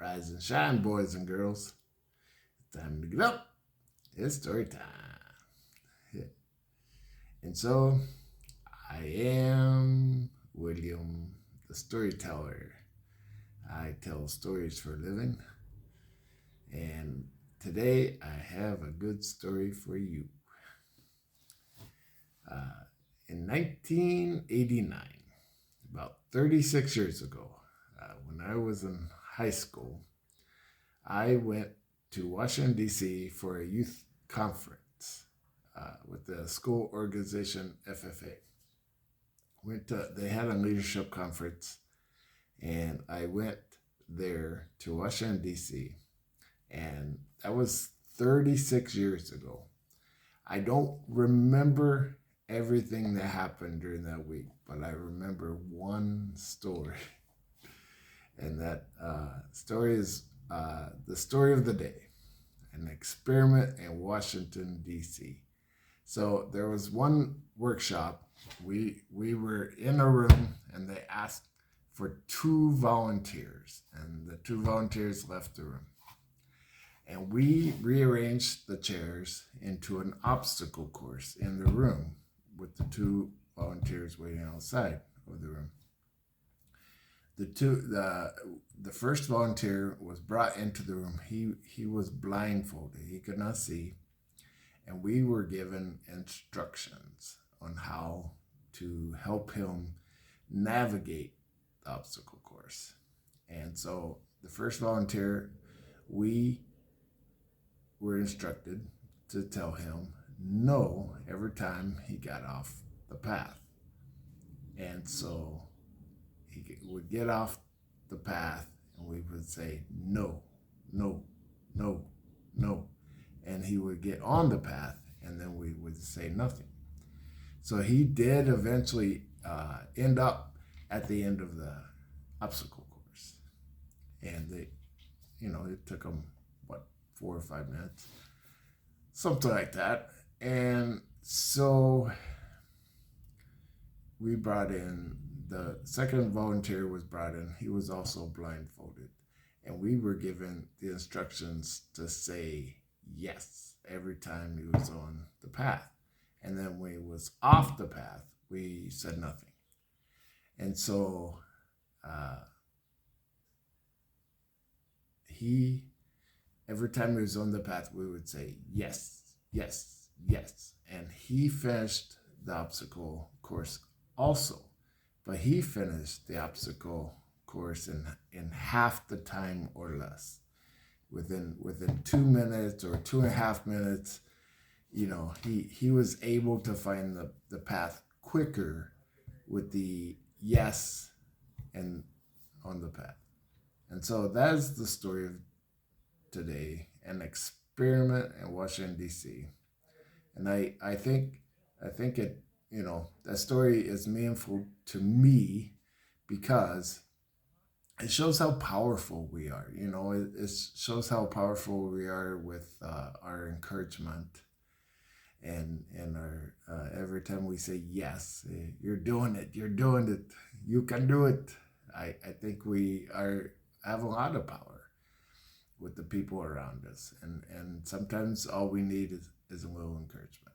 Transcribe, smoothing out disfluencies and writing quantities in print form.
Rise and shine, boys and girls. It's time to get up. It's story time. Yeah. And so I am William, the storyteller. I tell stories for a living. And today I have a good story for you. In 1989, about 36 years ago, when I was in high school, I went to Washington, D.C. for a youth conference with the school organization FFA. They had a leadership conference, and I went there to Washington, D.C., and that was 36 years ago. I don't remember everything that happened during that week, but I remember one story. And that story is the story of the day, an experiment in Washington, D.C. So there was one workshop. We were in a room, and they asked for 2 volunteers, and the 2 volunteers left the room. And we rearranged the chairs into an obstacle course in the room with the 2 volunteers waiting outside of the room. The first volunteer was brought into the room. He was blindfolded. He could not see. And we were given instructions on how to help him navigate the obstacle course. And so the first volunteer, we were instructed to tell him no every time he got off the path. And so he would get off the path, and we would say no, no, no, no. And he would get on the path, and then we would say nothing. So he did eventually end up at the end of the obstacle course. And it took him, 4 or 5 minutes, something like that. And so we brought in the second volunteer was brought in. He was also blindfolded, and we were given the instructions to say yes every time he was on the path. And then when he was off the path, we said nothing. And so every time he was on the path, we would say yes, yes, yes. And he finished the obstacle course also, but he finished the obstacle course in half the time or less. Within 2 minutes or 2.5 minutes, he was able to find the path quicker with the yes and on the path. And so that is the story of today, an experiment in Washington, D.C. And I think it, that story is meaningful to me because it shows how powerful we are. It shows how powerful we are with our encouragement and our every time we say yes, you're doing it, you can do it. I think we have a lot of power with the people around us, and sometimes all we need is a little encouragement.